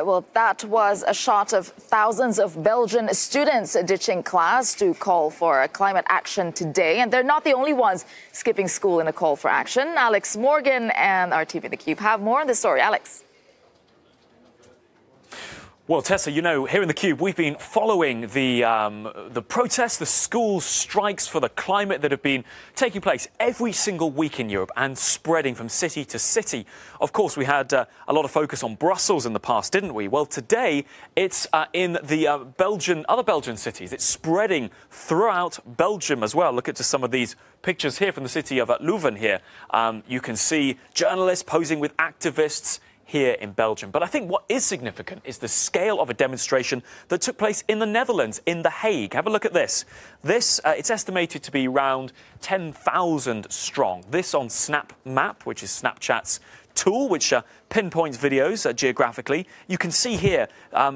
right, well, that was a shot of thousands of Belgian students ditching class to call for climate action today. And they're not the only ones skipping school in a call for action. Alex Morgan and our team in theCUBE have more on this story. Alex. Well, Tessa, you know, here in theCUBE, we've been following the protests, the school strikes for the climate that have been taking place every single week in Europe and spreading from city to city. Of course, we had a lot of focus on Brussels in the past, didn't we? Well, today it's in the other Belgian cities. It's spreading throughout Belgium as well. Look at just some of these pictures here from the city of Leuven here. You can see journalists posing with activists here in Belgium. But I think what is significant is the scale of a demonstration that took place in the Netherlands, in The Hague. Have a look at this. It's estimated to be around 10,000 strong. This on Snap Map, which is Snapchat's tool, which pinpoints videos geographically. You can see here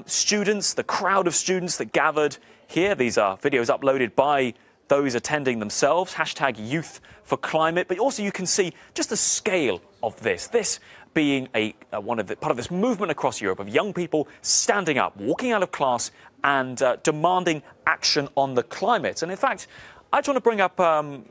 students, the crowd of students that gathered here. These are videos uploaded by those attending themselves, hashtag Youth for Climate. But also you can see just the scale of this. This being part of this movement across Europe of young people standing up, walking out of class and demanding action on the climate. And in fact, I just want to bring up a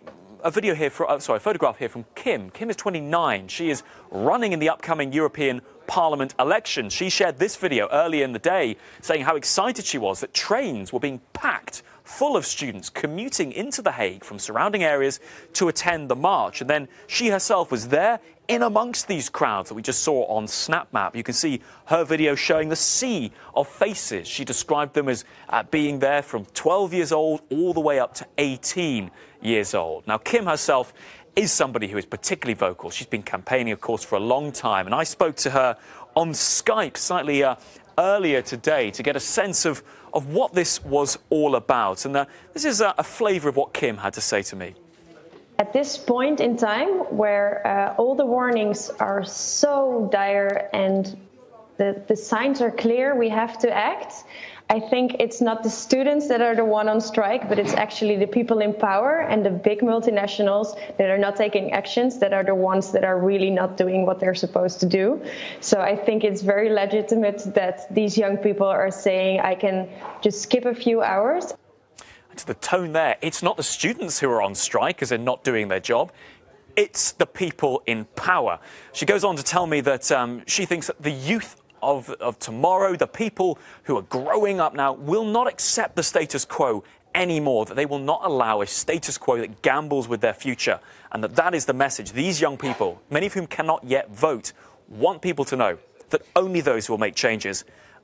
photograph here from Kim. Kim is 29. She is running in the upcoming European Parliament election. She shared this video earlier in the day saying how excited she was that trains were being packed full of students commuting into The Hague from surrounding areas to attend the march. And then she herself was there in amongst these crowds that we just saw on Snap Map. You can see her video showing the sea of faces. She described them as being there from 12 years old all the way up to 18 years old. Now, Kim herself is somebody who is particularly vocal. She's been campaigning, of course, for a long time. And I spoke to her on Skype slightly earlier today to get a sense of what this was all about. And this is a flavour of what Kim had to say to me. At this point in time where all the warnings are so dire and the signs are clear, we have to act. I think it's not the students that are the one on strike, but it's actually the people in power and the big multinationals that are not taking actions that are the ones that are really not doing what they're supposed to do. So I think it's very legitimate that these young people are saying, I can just skip a few hours. To the tone there, it's not the students who are on strike as they're not doing their job. It's the people in power. She goes on to tell me that she thinks that the youth of tomorrow, the people who are growing up now, will not accept the status quo anymore, that they will not allow a status quo that gambles with their future, and that is the message. These young people, many of whom cannot yet vote, want people to know that only those who will make changes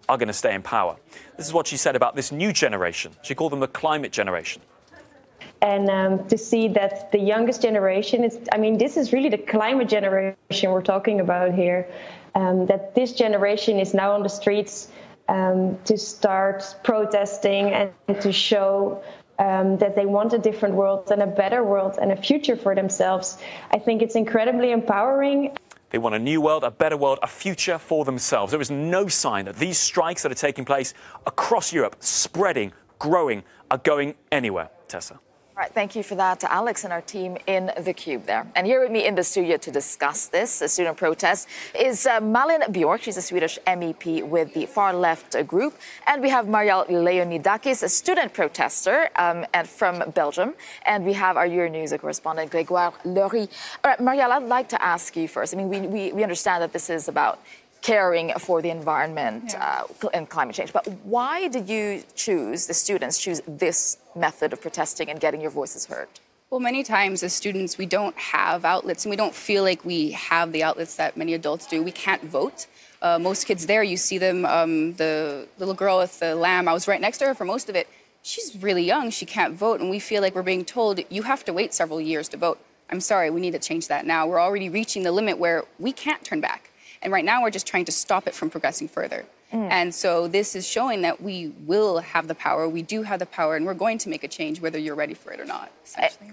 are going to stay in power. This is what she said about this new generation. She called them the climate generation. And to see that the youngest generation is, I mean, this is really the climate generation we're talking about here, that this generation is now on the streets to start protesting and to show that they want a different world and a better world and a future for themselves. I think it's incredibly empowering. They want a new world, a better world, a future for themselves. There is no sign that these strikes that are taking place across Europe, spreading, growing, are going anywhere. Tessa. All right, thank you for that to Alex and our team in theCUBE there. And here with me in the studio to discuss this, a student protest, is Malin Bjork. She's a Swedish MEP with the Far Left group. And we have Marielle Leonidakis, a student protester and from Belgium. And we have our Euronews correspondent, Grégoire Lery. All right, Marielle, I'd like to ask you first. I mean, we understand that this is about caring for the environment and climate change. But why did the students choose this method of protesting and getting your voices heard? Well, many times as students, we don't have outlets and we don't feel like we have the outlets that many adults do. We can't vote. Most kids there, you see them, the little girl with the lamb, I was right next to her for most of it. She's really young, she can't vote, and we feel like we're being told, you have to wait several years to vote. I'm sorry, we need to change that now. We're already reaching the limit where we can't turn back. And right now, we're just trying to stop it from progressing further. And so this is showing that we will have the power, we do have the power, and we're going to make a change whether you're ready for it or not.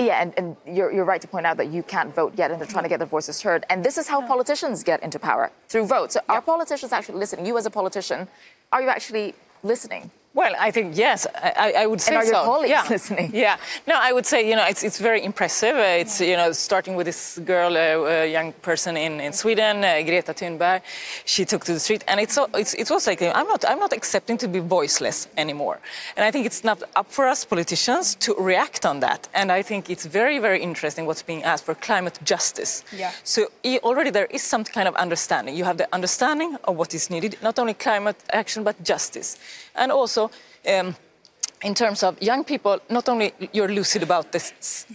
Yeah, and you're right to point out that you can't vote yet, and they're trying to get their voices heard. And this is how politicians get into power, through votes. So are politicians actually listening? You as a politician, are you actually listening? Well, I think, yes, I would say so. And are your colleagues yeah. listening? Yeah. No, I would say, it's very impressive. It's, starting with this girl, a young person in Sweden, Greta Thunberg. She took to the street, and it's also like, I'm not accepting to be voiceless anymore. And I think it's not up for us politicians to react on that. And I think it's very, very interesting what's being asked for climate justice. Yeah. So already there is some kind of understanding. You have the understanding of what is needed, not only climate action, but justice. And also, in terms of young people, not only you're lucid about the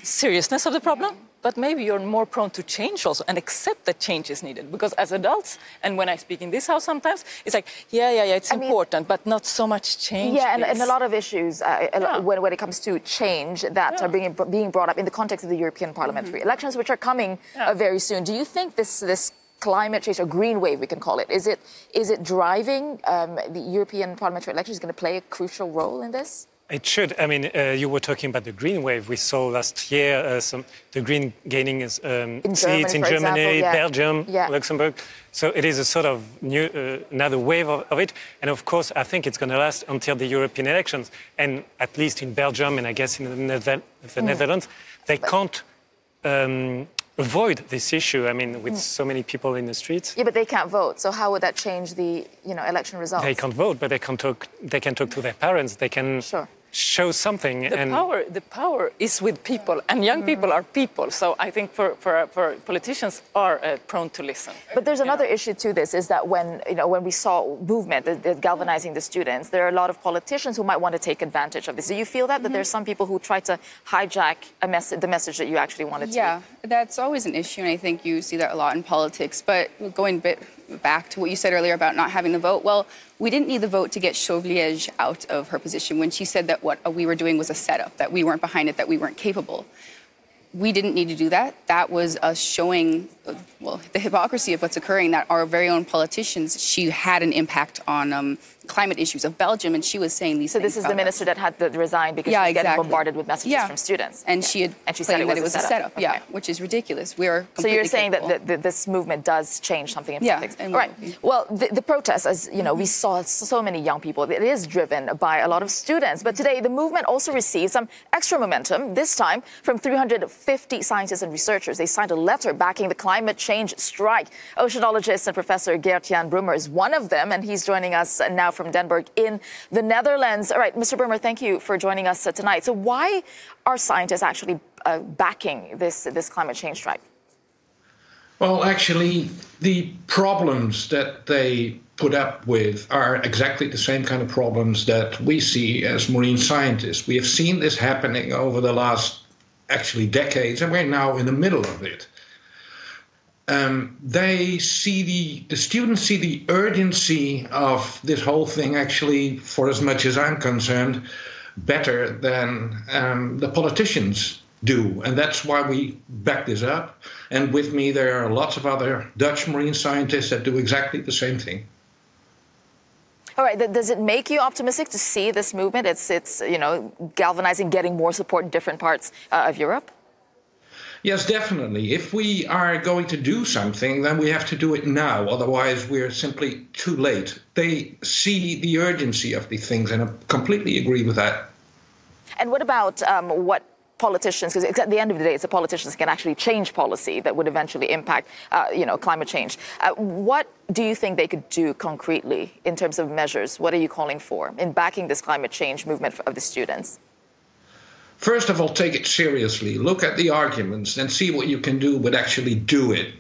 seriousness of the problem, but maybe you're more prone to change also and accept that change is needed. Because as adults, and when I speak in this house sometimes, it's like, it's important, but not so much change. Yeah, and a lot of issues when it comes to change that are being brought up in the context of the European parliamentary elections, which are coming very soon. Do you think this climate change, or green wave, we can call it, is it driving the European parliamentary elections? Is going to play a crucial role in this? It should. I mean, you were talking about the green wave. We saw last year the green gaining seats in Germany, Belgium, Luxembourg. So it is a sort of new, another wave of it. And of course, I think it's going to last until the European elections. And at least in Belgium, and I guess in the Netherlands, they can't avoid this issue. I mean, with so many people in the streets. Yeah, but they can't vote. So how would that change the election results? They can't vote, but they can talk to their parents. They can show something. The power is with people, and young people are people. So I think for politicians are prone to listen. But there's another issue to this, is that when we saw movement, the galvanizing the students, there are a lot of politicians who might want to take advantage of this. Do you feel that there's some people who try to hijack the message that you actually wanted to? Yeah, that's always an issue, and I think you see that a lot in politics. But going a bit back to what you said earlier about not having the vote, well, we didn't need the vote to get Chauvelage out of her position when she said that what we were doing was a setup, that we weren't behind it, that we weren't capable. We didn't need to do that. That was us showing, the hypocrisy of what's occurring, that our very own politicians, she had an impact on climate issues of Belgium, and she was saying these things. So this is the minister that had to resign because she was getting bombarded with messages from students. And she said that it was a setup. Okay. Which is ridiculous. We are so you're saying that this movement does change something in politics. All right. Well, the protests, as you know, we saw so many young people. It is driven by a lot of students. But today, the movement also received some extra momentum, this time from 350 scientists and researchers. They signed a letter backing the climate change strike. Oceanologist and Professor Gert-Jan Brummer is one of them, and he's joining us now from Den Burg in the Netherlands. All right, Mr. Brummer, thank you for joining us tonight. So why are scientists actually backing this climate change strike? Well, actually, the problems that they put up with are exactly the same kind of problems that we see as marine scientists. We have seen this happening over the last, actually, decades, and we're now in the middle of it. They see the students see the urgency of this whole thing, actually, for as much as I'm concerned, better than the politicians do. And that's why we back this up. And with me, there are lots of other Dutch marine scientists that do exactly the same thing. All right. Does it make you optimistic to see this movement? It's galvanizing, getting more support in different parts of Europe? Yes, definitely. If we are going to do something, then we have to do it now. Otherwise, we're simply too late. They see the urgency of these things, and I completely agree with that. And what about what politicians, because at the end of the day, it's the politicians can actually change policy that would eventually impact, climate change. What do you think they could do concretely in terms of measures? What are you calling for in backing this climate change movement of the students? First of all, take it seriously. Look at the arguments and see what you can do, but actually do it.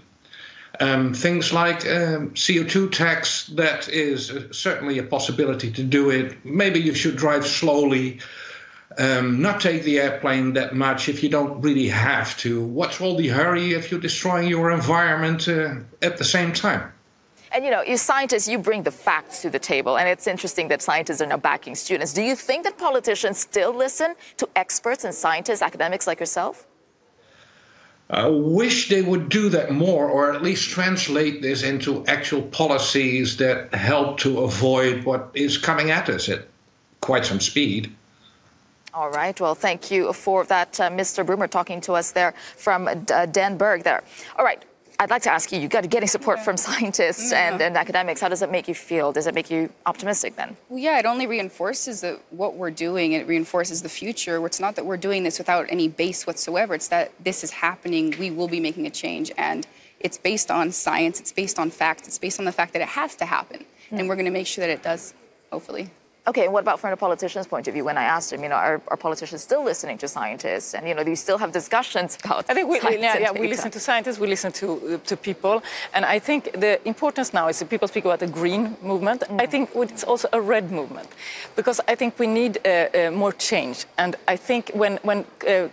Things like CO2 tax, that is certainly a possibility to do it. Maybe you should drive slowly, not take the airplane that much if you don't really have to. What's all the hurry if you're destroying your environment at the same time? And, you scientists, you bring the facts to the table, and it's interesting that scientists are now backing students. Do you think that politicians still listen to experts and scientists, academics like yourself? I wish they would do that more, or at least translate this into actual policies that help to avoid what is coming at us at quite some speed. All right. Well, thank you for that, Mr. Brummer, talking to us there from Den Burg there. All right. I'd like to ask you, getting support from scientists and academics, how does it make you feel? Does it make you optimistic then? Well, yeah, it only reinforces what we're doing. It reinforces the future. It's not that we're doing this without any base whatsoever. It's that this is happening. We will be making a change. And it's based on science. It's based on facts. It's based on the fact that it has to happen. And we're going to make sure that it does, hopefully. Okay, and what about from a politician's point of view? When I asked him, are politicians still listening to scientists? And, do you still have discussions about I think we listen to scientists, we listen to people. And I think the importance now is that people speak about the green movement. I think it's also a red movement, because I think we need more change. And I think when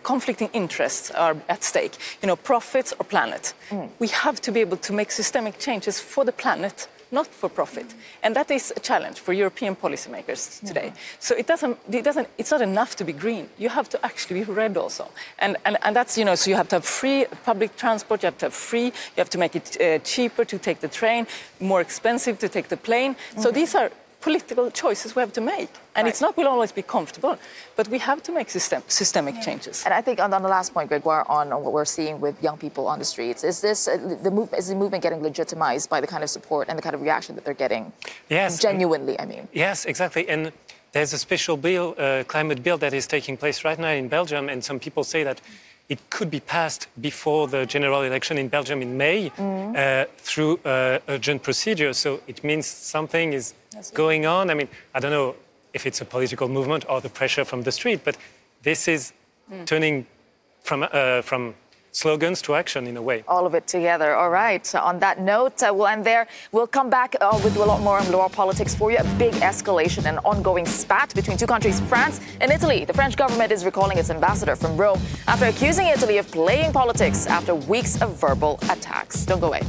conflicting interests are at stake, profits or planet, we have to be able to make systemic changes for the planet, not for profit. And that is a challenge for European policymakers today. So it's not enough to be green. You have to actually be red also. And that's, so you have to have free public transport, you have to have you have to make it cheaper to take the train, more expensive to take the plane. So these are political choices we have to make. And will always be comfortable, but we have to make systemic changes. And I think on the last point, Gregoire, on what we're seeing with young people on the streets, is the movement getting legitimized by the kind of support and the kind of reaction that they're getting? Yes. Genuinely, I mean. Yes, exactly. And there's a special bill, climate bill, that is taking place right now in Belgium, and some people say that it could be passed before the general election in Belgium in May through urgent procedure. So it means something is going on. I mean, I don't know if it's a political movement or the pressure from the street, but this is turning from slogans to action in a way. All of it together. All right. So on that note, we'll end there. We'll come back with a lot more on Loire politics for you. A big escalation and ongoing spat between two countries, France and Italy. The French government is recalling its ambassador from Rome after accusing Italy of playing politics after weeks of verbal attacks. Don't go away.